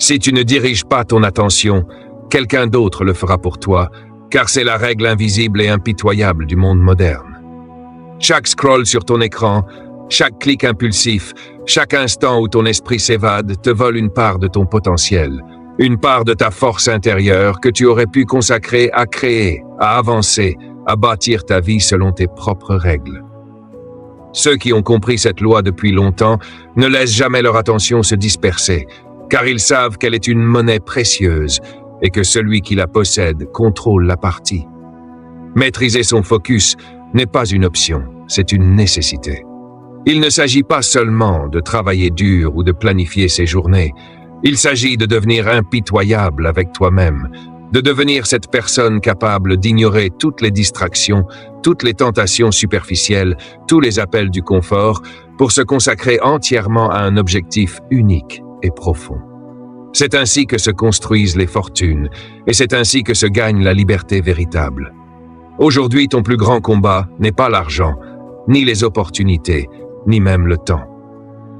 Si tu ne diriges pas ton attention, quelqu'un d'autre le fera pour toi, car c'est la règle invisible et impitoyable du monde moderne. Chaque scroll sur ton écran, chaque clic impulsif, chaque instant où ton esprit s'évade te vole une part de ton potentiel, une part de ta force intérieure que tu aurais pu consacrer à créer, à avancer, à bâtir ta vie selon tes propres règles. Ceux qui ont compris cette loi depuis longtemps ne laissent jamais leur attention se disperser, car ils savent qu'elle est une monnaie précieuse et que celui qui la possède contrôle la partie. Maîtriser son focus n'est pas une option, c'est une nécessité. Il ne s'agit pas seulement de travailler dur ou de planifier ses journées, il s'agit de devenir impitoyable avec toi-même, de devenir cette personne capable d'ignorer toutes les distractions, toutes les tentations superficielles, tous les appels du confort, pour se consacrer entièrement à un objectif unique et profond. C'est ainsi que se construisent les fortunes, et c'est ainsi que se gagne la liberté véritable. Aujourd'hui, ton plus grand combat n'est pas l'argent, ni les opportunités, ni même le temps.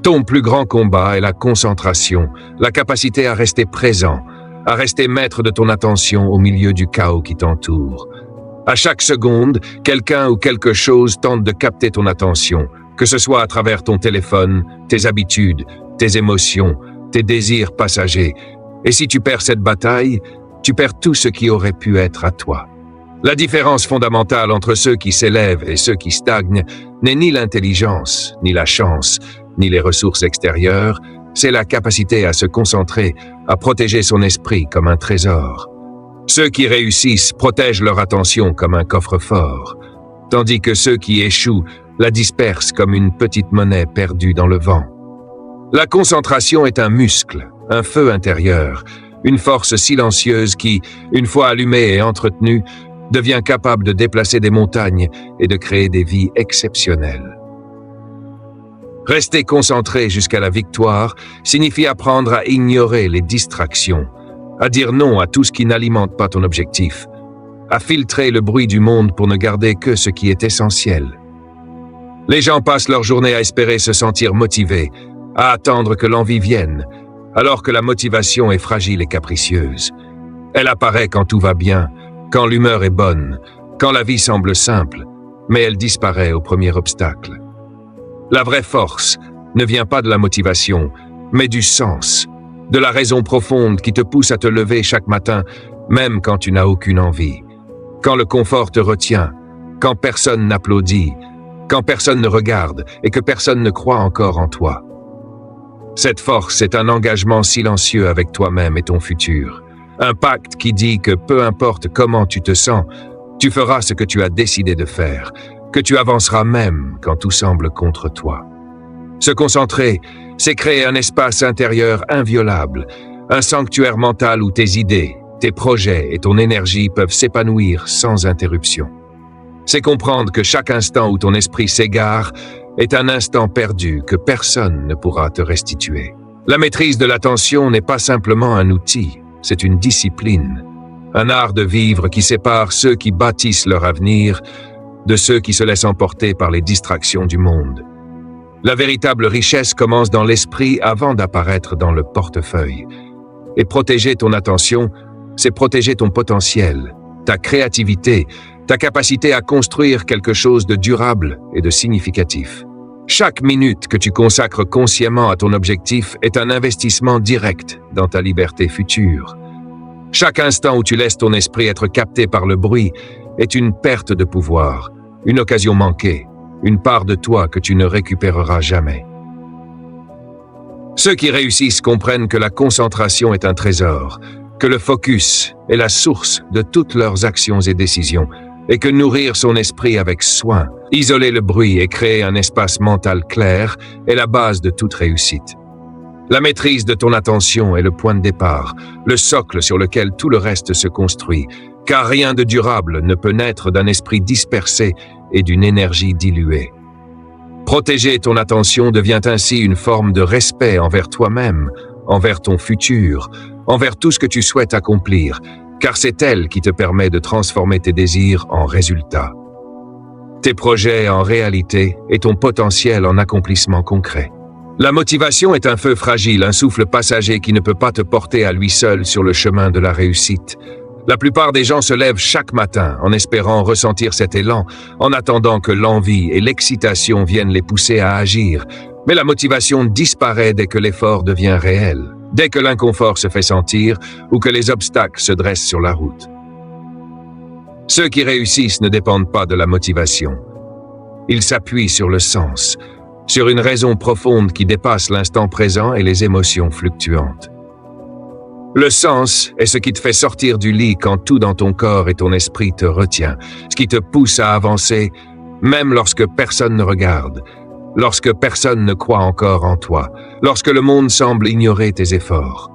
Ton plus grand combat est la concentration, la capacité à rester présent, à rester maître de ton attention au milieu du chaos qui t'entoure. À chaque seconde, quelqu'un ou quelque chose tente de capter ton attention, que ce soit à travers ton téléphone, tes habitudes, tes émotions, tes désirs passagers. Et si tu perds cette bataille, tu perds tout ce qui aurait pu être à toi. La différence fondamentale entre ceux qui s'élèvent et ceux qui stagnent n'est ni l'intelligence, ni la chance, ni les ressources extérieures, c'est la capacité à se concentrer, à protéger son esprit comme un trésor. Ceux qui réussissent protègent leur attention comme un coffre-fort, tandis que ceux qui échouent la dispersent comme une petite monnaie perdue dans le vent. La concentration est un muscle, un feu intérieur, une force silencieuse qui, une fois allumée et entretenue, devient capable de déplacer des montagnes et de créer des vies exceptionnelles. Rester concentré jusqu'à la victoire signifie apprendre à ignorer les distractions, à dire non à tout ce qui n'alimente pas ton objectif, à filtrer le bruit du monde pour ne garder que ce qui est essentiel. Les gens passent leur journée à espérer se sentir motivés, à attendre que l'envie vienne, alors que la motivation est fragile et capricieuse. Elle apparaît quand tout va bien, quand l'humeur est bonne, quand la vie semble simple, mais elle disparaît au premier obstacle. La vraie force ne vient pas de la motivation, mais du sens, de la raison profonde qui te pousse à te lever chaque matin, même quand tu n'as aucune envie. Quand le confort te retient, quand personne n'applaudit, quand personne ne regarde et que personne ne croit encore en toi. Cette force est un engagement silencieux avec toi-même et ton futur. Un pacte qui dit que peu importe comment tu te sens, tu feras ce que tu as décidé de faire, que tu avanceras même quand tout semble contre toi. Se concentrer, c'est créer un espace intérieur inviolable, un sanctuaire mental où tes idées, tes projets et ton énergie peuvent s'épanouir sans interruption. C'est comprendre que chaque instant où ton esprit s'égare est un instant perdu que personne ne pourra te restituer. La maîtrise de l'attention n'est pas simplement un outil, c'est une discipline, un art de vivre qui sépare ceux qui bâtissent leur avenir de ceux qui se laissent emporter par les distractions du monde. La véritable richesse commence dans l'esprit avant d'apparaître dans le portefeuille. Et protéger ton attention, c'est protéger ton potentiel, ta créativité, ta capacité à construire quelque chose de durable et de significatif. Chaque minute que tu consacres consciemment à ton objectif est un investissement direct dans ta liberté future. Chaque instant où tu laisses ton esprit être capté par le bruit est une perte de pouvoir, une occasion manquée, une part de toi que tu ne récupéreras jamais. Ceux qui réussissent comprennent que la concentration est un trésor, que le focus est la source de toutes leurs actions et décisions, et que nourrir son esprit avec soin, isoler le bruit et créer un espace mental clair est la base de toute réussite. La maîtrise de ton attention est le point de départ, le socle sur lequel tout le reste se construit, car rien de durable ne peut naître d'un esprit dispersé et d'une énergie diluée. Protéger ton attention devient ainsi une forme de respect envers toi-même, envers ton futur, envers tout ce que tu souhaites accomplir, car c'est elle qui te permet de transformer tes désirs en résultats, tes projets en réalité et ton potentiel en accomplissement concret. La motivation est un feu fragile, un souffle passager qui ne peut pas te porter à lui seul sur le chemin de la réussite. La plupart des gens se lèvent chaque matin en espérant ressentir cet élan, en attendant que l'envie et l'excitation viennent les pousser à agir. Mais la motivation disparaît dès que l'effort devient réel, dès que l'inconfort se fait sentir ou que les obstacles se dressent sur la route. Ceux qui réussissent ne dépendent pas de la motivation. Ils s'appuient sur le sens, sur une raison profonde qui dépasse l'instant présent et les émotions fluctuantes. Le sens est ce qui te fait sortir du lit quand tout dans ton corps et ton esprit te retient, ce qui te pousse à avancer, même lorsque personne ne regarde, lorsque personne ne croit encore en toi, lorsque le monde semble ignorer tes efforts.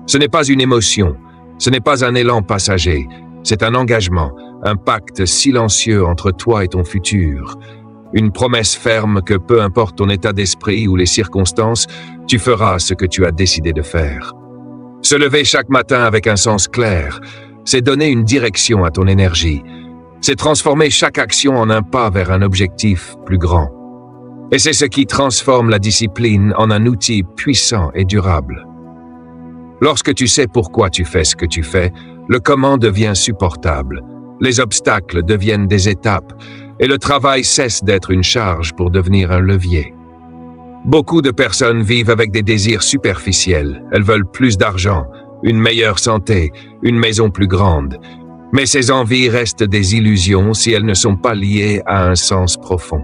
Ce n'est pas une émotion, ce n'est pas un élan passager, c'est un engagement, un pacte silencieux entre toi et ton futur. Une promesse ferme que peu importe ton état d'esprit ou les circonstances, tu feras ce que tu as décidé de faire. Se lever chaque matin avec un sens clair, c'est donner une direction à ton énergie. C'est transformer chaque action en un pas vers un objectif plus grand. Et c'est ce qui transforme la discipline en un outil puissant et durable. Lorsque tu sais pourquoi tu fais ce que tu fais, le comment devient supportable. Les obstacles deviennent des étapes et le travail cesse d'être une charge pour devenir un levier. Beaucoup de personnes vivent avec des désirs superficiels. Elles veulent plus d'argent, une meilleure santé, une maison plus grande. Mais ces envies restent des illusions si elles ne sont pas liées à un sens profond.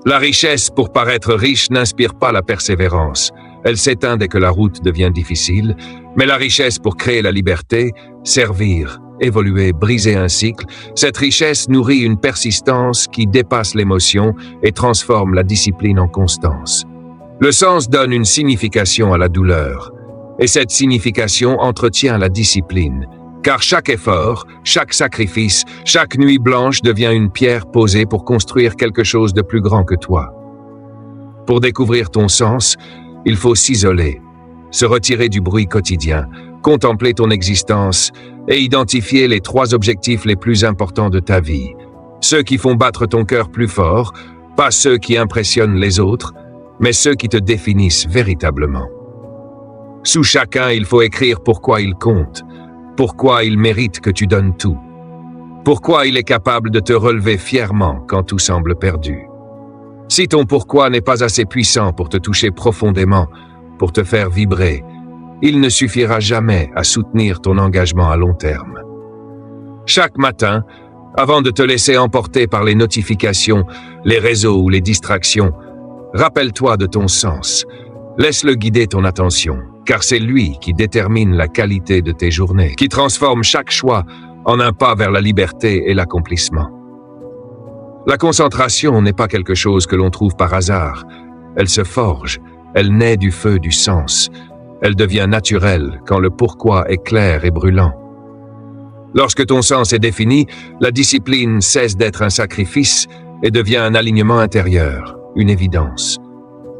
La richesse pour paraître riche n'inspire pas la persévérance. Elle s'éteint dès que la route devient difficile. Mais la richesse pour créer la liberté, servir, évoluer, briser un cycle, cette richesse nourrit une persistance qui dépasse l'émotion et transforme la discipline en constance. Le sens donne une signification à la douleur, et cette signification entretient la discipline, car chaque effort, chaque sacrifice, chaque nuit blanche devient une pierre posée pour construire quelque chose de plus grand que toi. Pour découvrir ton sens, il faut s'isoler, se retirer du bruit quotidien, contempler ton existence et identifier les 3 objectifs les plus importants de ta vie. Ceux qui font battre ton cœur plus fort, pas ceux qui impressionnent les autres, mais ceux qui te définissent véritablement. Sous chacun, il faut écrire pourquoi il compte, pourquoi il mérite que tu donnes tout, pourquoi il est capable de te relever fièrement quand tout semble perdu. Si ton pourquoi n'est pas assez puissant pour te toucher profondément, pour te faire vibrer, il ne suffira jamais à soutenir ton engagement à long terme. Chaque matin, avant de te laisser emporter par les notifications, les réseaux ou les distractions, rappelle-toi de ton sens. Laisse-le guider ton attention, car c'est lui qui détermine la qualité de tes journées, qui transforme chaque choix en un pas vers la liberté et l'accomplissement. La concentration n'est pas quelque chose que l'on trouve par hasard. Elle se forge, elle naît du feu du sens. Elle devient naturelle quand le pourquoi est clair et brûlant. Lorsque ton sens est défini, la discipline cesse d'être un sacrifice et devient un alignement intérieur, une évidence.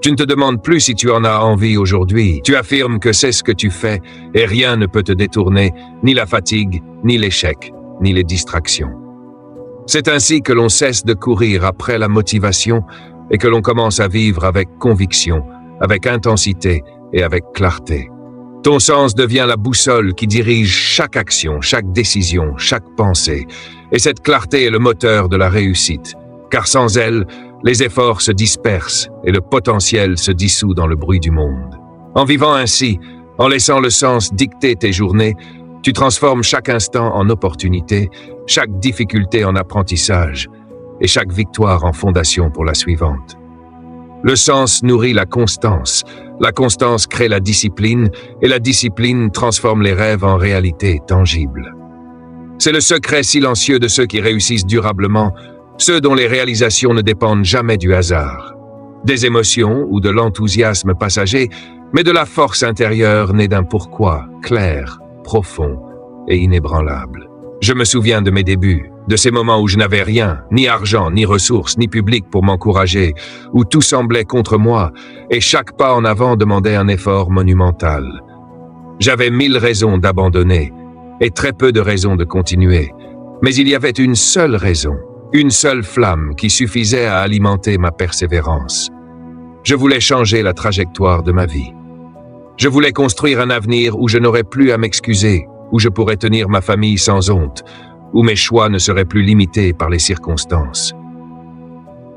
Tu ne te demandes plus si tu en as envie aujourd'hui. Tu affirmes que c'est ce que tu fais et rien ne peut te détourner, ni la fatigue, ni l'échec, ni les distractions. C'est ainsi que l'on cesse de courir après la motivation et que l'on commence à vivre avec conviction, avec intensité et avec clarté. Ton sens devient la boussole qui dirige chaque action, chaque décision, chaque pensée. Et cette clarté est le moteur de la réussite, car sans elle, les efforts se dispersent et le potentiel se dissout dans le bruit du monde. En vivant ainsi, en laissant le sens dicter tes journées, tu transformes chaque instant en opportunité, chaque difficulté en apprentissage et chaque victoire en fondation pour la suivante. Le sens nourrit la constance crée la discipline et la discipline transforme les rêves en réalité tangible. C'est le secret silencieux de ceux qui réussissent durablement, ceux dont les réalisations ne dépendent jamais du hasard, des émotions ou de l'enthousiasme passager, mais de la force intérieure née d'un pourquoi clair, profond et inébranlable. Je me souviens de mes débuts, de ces moments où je n'avais rien, ni argent, ni ressources, ni public pour m'encourager, où tout semblait contre moi, et chaque pas en avant demandait un effort monumental. J'avais 1000 raisons d'abandonner, et très peu de raisons de continuer, mais il y avait une seule raison, une seule flamme qui suffisait à alimenter ma persévérance. Je voulais changer la trajectoire de ma vie. Je voulais construire un avenir où je n'aurais plus à m'excuser, où je pourrais tenir ma famille sans honte, où mes choix ne seraient plus limités par les circonstances.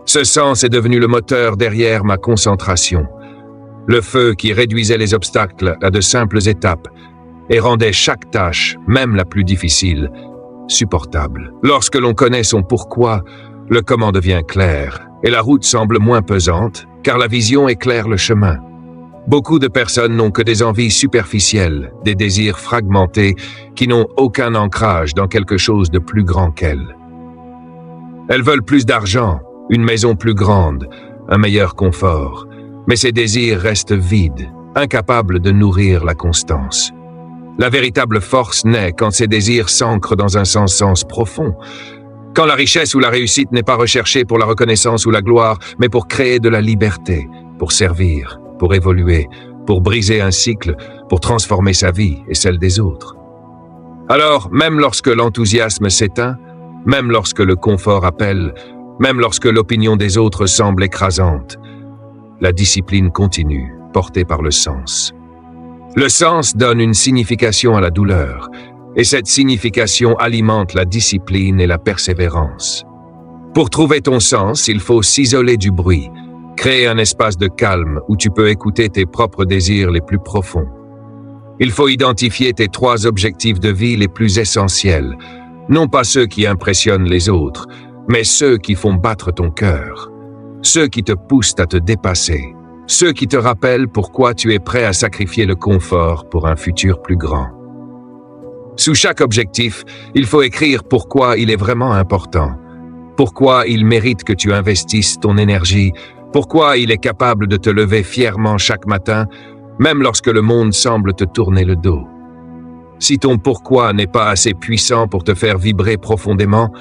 Ce sens est devenu le moteur derrière ma concentration, le feu qui réduisait les obstacles à de simples étapes et rendait chaque tâche, même la plus difficile, supportable. Lorsque l'on connaît son pourquoi, le comment devient clair et la route semble moins pesante, car la vision éclaire le chemin. Beaucoup de personnes n'ont que des envies superficielles, des désirs fragmentés qui n'ont aucun ancrage dans quelque chose de plus grand qu'elles. Elles veulent plus d'argent, une maison plus grande, un meilleur confort, mais ces désirs restent vides, incapables de nourrir la constance. La véritable force naît quand ces désirs s'ancrent dans un sens profond, quand la richesse ou la réussite n'est pas recherchée pour la reconnaissance ou la gloire, mais pour créer de la liberté, pour servir, pour évoluer, pour briser un cycle, pour transformer sa vie et celle des autres. Alors, même lorsque l'enthousiasme s'éteint, même lorsque le confort appelle, même lorsque l'opinion des autres semble écrasante, la discipline continue, portée par le sens. Le sens donne une signification à la douleur, et cette signification alimente la discipline et la persévérance. Pour trouver ton sens, il faut s'isoler du bruit, créer un espace de calme où tu peux écouter tes propres désirs les plus profonds. Il faut identifier tes 3 objectifs de vie les plus essentiels, non pas ceux qui impressionnent les autres, mais ceux qui font battre ton cœur, ceux qui te poussent à te dépasser, ceux qui te rappellent pourquoi tu es prêt à sacrifier le confort pour un futur plus grand. Sous chaque objectif, il faut écrire pourquoi il est vraiment important, pourquoi il mérite que tu investisses ton énergie, pourquoi il est capable de te lever fièrement chaque matin, même lorsque le monde semble te tourner le dos. Si ton pourquoi n'est pas assez puissant pour te faire vibrer profondément,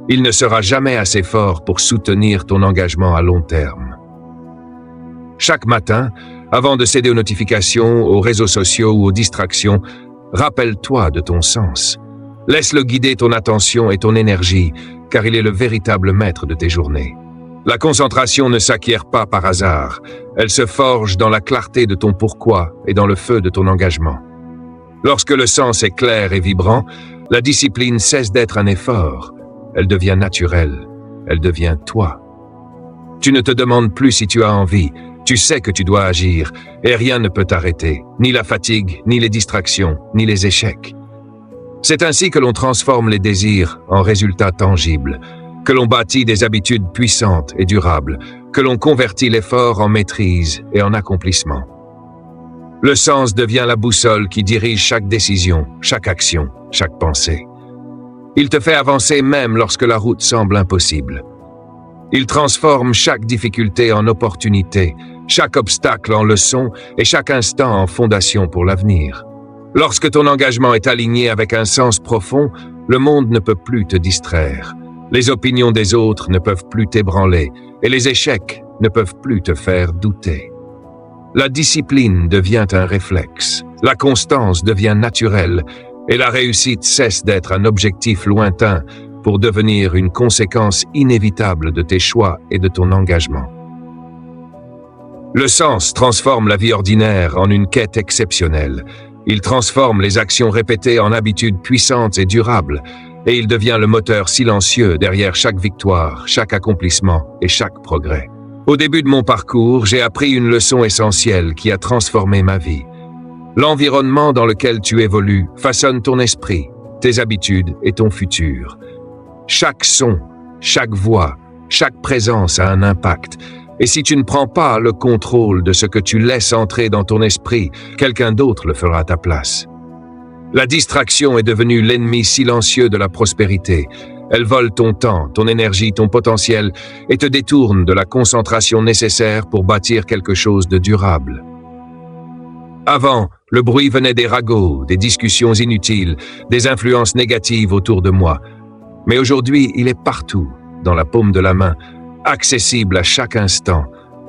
il ne sera jamais assez fort pour soutenir ton engagement à long terme. Chaque matin, avant de céder aux notifications, aux réseaux sociaux ou aux distractions, rappelle-toi de ton sens. Laisse-le guider ton attention et ton énergie, car il est le véritable maître de tes journées. La concentration ne s'acquiert pas par hasard, elle se forge dans la clarté de ton pourquoi et dans le feu de ton engagement. Lorsque le sens est clair et vibrant, la discipline cesse d'être un effort, elle devient naturelle, elle devient toi. Tu ne te demandes plus si tu as envie, tu sais que tu dois agir, et rien ne peut t'arrêter, ni la fatigue, ni les distractions, ni les échecs. C'est ainsi que l'on transforme les désirs en résultats tangibles, que l'on bâtit des habitudes puissantes et durables, que l'on convertit l'effort en maîtrise et en accomplissement. Le sens devient la boussole qui dirige chaque décision, chaque action, chaque pensée. Il te fait avancer même lorsque la route semble impossible. Il transforme chaque difficulté en opportunité, chaque obstacle en leçon et chaque instant en fondation pour l'avenir. Lorsque ton engagement est aligné avec un sens profond, le monde ne peut plus te distraire. Les opinions des autres ne peuvent plus t'ébranler et les échecs ne peuvent plus te faire douter. La discipline devient un réflexe, la constance devient naturelle et la réussite cesse d'être un objectif lointain pour devenir une conséquence inévitable de tes choix et de ton engagement. Le sens transforme la vie ordinaire en une quête exceptionnelle. Il transforme les actions répétées en habitudes puissantes et durables, et il devient le moteur silencieux derrière chaque victoire, chaque accomplissement et chaque progrès. Au début de mon parcours, j'ai appris une leçon essentielle qui a transformé ma vie. L'environnement dans lequel tu évolues façonne ton esprit, tes habitudes et ton futur. Chaque son, chaque voix, chaque présence a un impact. Et si tu ne prends pas le contrôle de ce que tu laisses entrer dans ton esprit, quelqu'un d'autre le fera à ta place. La distraction est devenue l'ennemi silencieux de la prospérité. Elle vole ton temps, ton énergie, ton potentiel et te détourne de la concentration nécessaire pour bâtir quelque chose de durable. Avant, le bruit venait des ragots, des discussions inutiles, des influences négatives autour de moi. Mais aujourd'hui, il est partout, dans la paume de la main, accessible à chaque instant,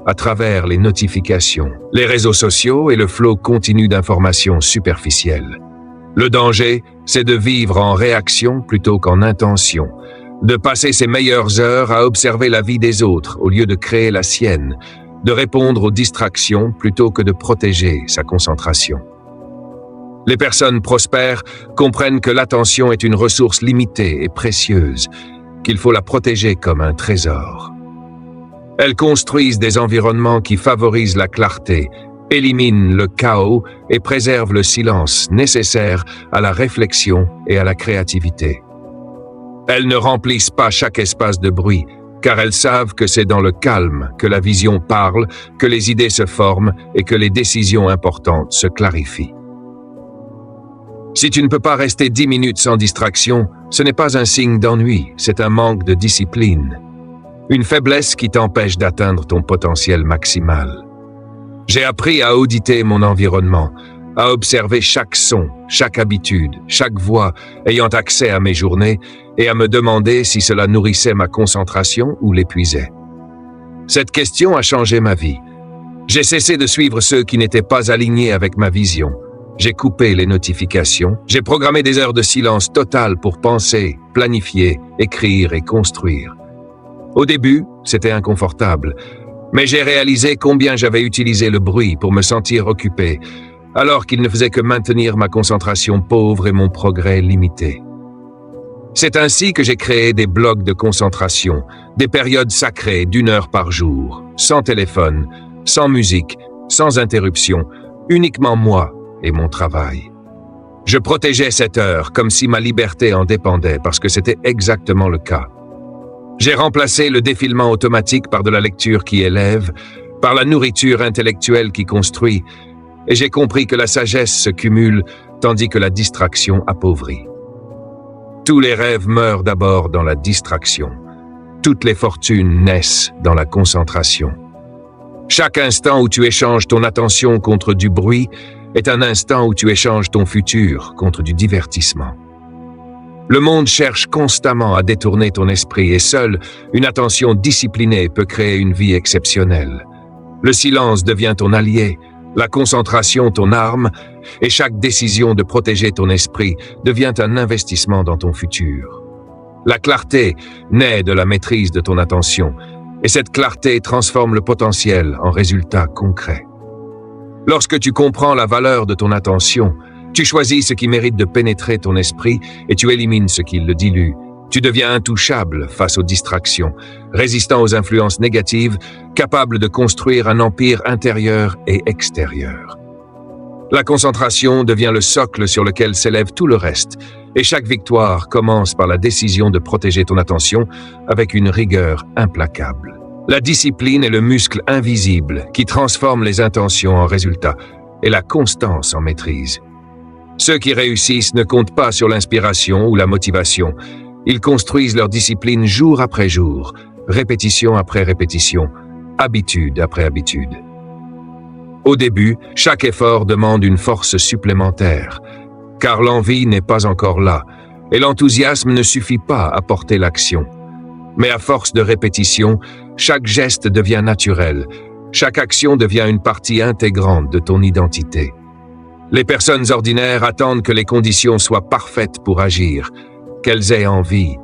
à travers les notifications, les réseaux sociaux et le flot continu d'informations superficielles. Le danger, c'est de vivre en réaction plutôt qu'en intention, de passer ses meilleures heures à observer la vie des autres au lieu de créer la sienne, de répondre aux distractions plutôt que de protéger sa concentration. Les personnes prospères comprennent que l'attention est une ressource limitée et précieuse, qu'il faut la protéger comme un trésor. Elles construisent des environnements qui favorisent la clarté, éliminent le chaos et préservent le silence nécessaire à la réflexion et à la créativité. Elles ne remplissent pas chaque espace de bruit, car elles savent que c'est dans le calme que la vision parle, que les idées se forment et que les décisions importantes se clarifient. Si tu ne peux pas rester 10 minutes sans distraction, ce n'est pas un signe d'ennui, c'est un manque de discipline. Une faiblesse qui t'empêche d'atteindre ton potentiel maximal. J'ai appris à auditer mon environnement, à observer chaque son, chaque habitude, chaque voix ayant accès à mes journées et à me demander si cela nourrissait ma concentration ou l'épuisait. Cette question a changé ma vie. J'ai cessé de suivre ceux qui n'étaient pas alignés avec ma vision. J'ai coupé les notifications, j'ai programmé des heures de silence total pour penser, planifier, écrire et construire. Au début, c'était inconfortable, mais j'ai réalisé combien j'avais utilisé le bruit pour me sentir occupé, alors qu'il ne faisait que maintenir ma concentration pauvre et mon progrès limité. C'est ainsi que j'ai créé des blocs de concentration, des périodes sacrées d'1 heure par jour, sans téléphone, sans musique, sans interruption, uniquement moi et mon travail. Je protégeais cette heure comme si ma liberté en dépendait parce que c'était exactement le cas. J'ai remplacé le défilement automatique par de la lecture qui élève, par la nourriture intellectuelle qui construit, et j'ai compris que la sagesse se cumule tandis que la distraction appauvrit. Tous les rêves meurent d'abord dans la distraction. Toutes les fortunes naissent dans la concentration. Chaque instant où tu échanges ton attention contre du bruit est un instant où tu échanges ton futur contre du divertissement. Le monde cherche constamment à détourner ton esprit et seule une attention disciplinée peut créer une vie exceptionnelle. Le silence devient ton allié, la concentration ton arme, et chaque décision de protéger ton esprit devient un investissement dans ton futur. La clarté naît de la maîtrise de ton attention, et cette clarté transforme le potentiel en résultats concrets. Lorsque tu comprends la valeur de ton attention, tu choisis ce qui mérite de pénétrer ton esprit et tu élimines ce qui le dilue. Tu deviens intouchable face aux distractions, résistant aux influences négatives, capable de construire un empire intérieur et extérieur. La concentration devient le socle sur lequel s'élève tout le reste, et chaque victoire commence par la décision de protéger ton attention avec une rigueur implacable. La discipline est le muscle invisible qui transforme les intentions en résultats et la constance en maîtrise. Ceux qui réussissent ne comptent pas sur l'inspiration ou la motivation. Ils construisent leur discipline jour après jour, répétition après répétition, habitude après habitude. Au début, chaque effort demande une force supplémentaire, car l'envie n'est pas encore là, et l'enthousiasme ne suffit pas à porter l'action. Mais à force de répétition, chaque geste devient naturel, chaque action devient une partie intégrante de ton identité. Les personnes ordinaires attendent que les conditions soient parfaites pour agir, qu'elles aient envie,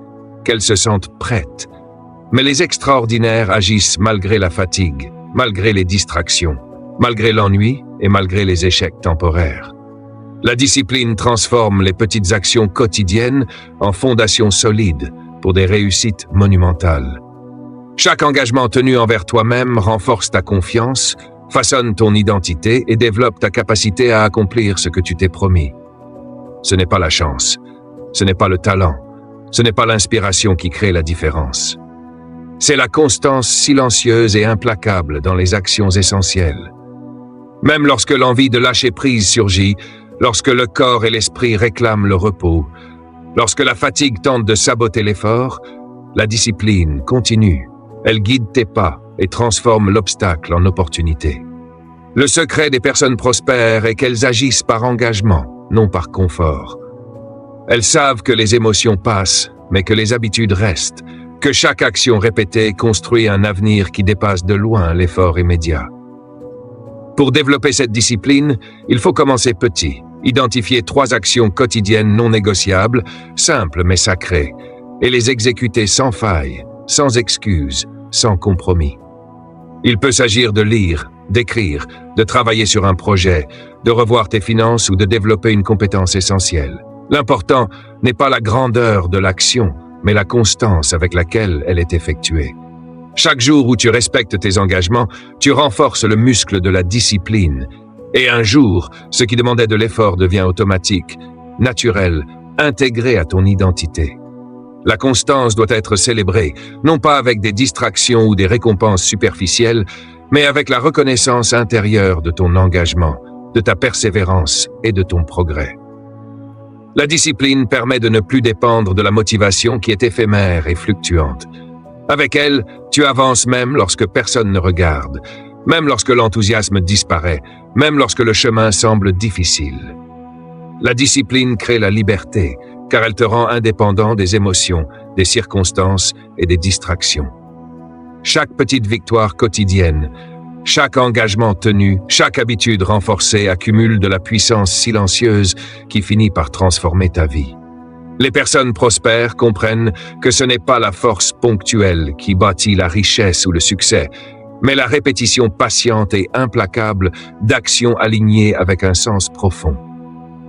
qu'elles se sentent prêtes. Mais les extraordinaires agissent malgré la fatigue, malgré les distractions, malgré l'ennui et malgré les échecs temporaires. La discipline transforme les petites actions quotidiennes en fondations solides pour des réussites monumentales. Chaque engagement tenu envers toi-même renforce ta confiance, façonne ton identité et développe ta capacité à accomplir ce que tu t'es promis. Ce n'est pas la chance, ce n'est pas le talent, ce n'est pas l'inspiration qui crée la différence. C'est la constance silencieuse et implacable dans les actions essentielles. Même lorsque l'envie de lâcher prise surgit, lorsque le corps et l'esprit réclament le repos, lorsque la fatigue tente de saboter l'effort, la discipline continue. Elle guide tes pas et transforme l'obstacle en opportunité. Le secret des personnes prospères est qu'elles agissent par engagement, non par confort. Elles savent que les émotions passent, mais que les habitudes restent, que chaque action répétée construit un avenir qui dépasse de loin l'effort immédiat. Pour développer cette discipline, il faut commencer petit, identifier 3 actions quotidiennes non négociables, simples mais sacrées, et les exécuter sans faille, sans excuse, sans compromis. Il peut s'agir de lire, d'écrire, de travailler sur un projet, de revoir tes finances ou de développer une compétence essentielle. L'important n'est pas la grandeur de l'action, mais la constance avec laquelle elle est effectuée. Chaque jour où tu respectes tes engagements, tu renforces le muscle de la discipline. Et un jour, ce qui demandait de l'effort devient automatique, naturel, intégré à ton identité. La constance doit être célébrée, non pas avec des distractions ou des récompenses superficielles, mais avec la reconnaissance intérieure de ton engagement, de ta persévérance et de ton progrès. La discipline permet de ne plus dépendre de la motivation qui est éphémère et fluctuante. Avec elle, tu avances même lorsque personne ne regarde, même lorsque l'enthousiasme disparaît, même lorsque le chemin semble difficile. La discipline crée la liberté, car elle te rend indépendant des émotions, des circonstances et des distractions. Chaque petite victoire quotidienne, chaque engagement tenu, chaque habitude renforcée accumule de la puissance silencieuse qui finit par transformer ta vie. Les personnes prospères comprennent que ce n'est pas la force ponctuelle qui bâtit la richesse ou le succès, mais la répétition patiente et implacable d'actions alignées avec un sens profond.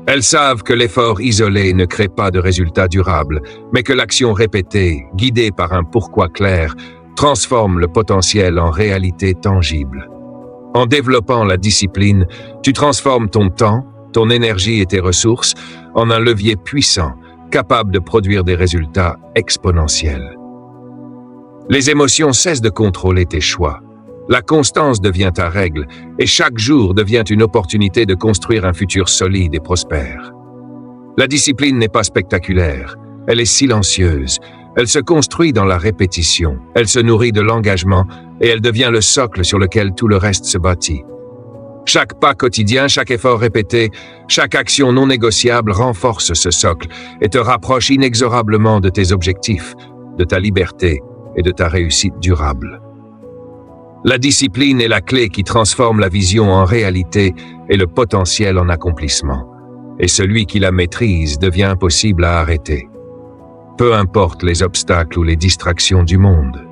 Elles savent que l'effort isolé ne crée pas de résultats durables, mais que l'action répétée, guidée par un pourquoi clair, transforme le potentiel en réalité tangible. En développant la discipline, tu transformes ton temps, ton énergie et tes ressources en un levier puissant, capable de produire des résultats exponentiels. Les émotions cessent de contrôler tes choix. La constance devient ta règle et chaque jour devient une opportunité de construire un futur solide et prospère. La discipline n'est pas spectaculaire, elle est silencieuse. Elle se construit dans la répétition, elle se nourrit de l'engagement et elle devient le socle sur lequel tout le reste se bâtit. Chaque pas quotidien, chaque effort répété, chaque action non négociable renforce ce socle et te rapproche inexorablement de tes objectifs, de ta liberté et de ta réussite durable. La discipline est la clé qui transforme la vision en réalité et le potentiel en accomplissement. Et celui qui la maîtrise devient impossible à arrêter. Peu importe les obstacles ou les distractions du monde.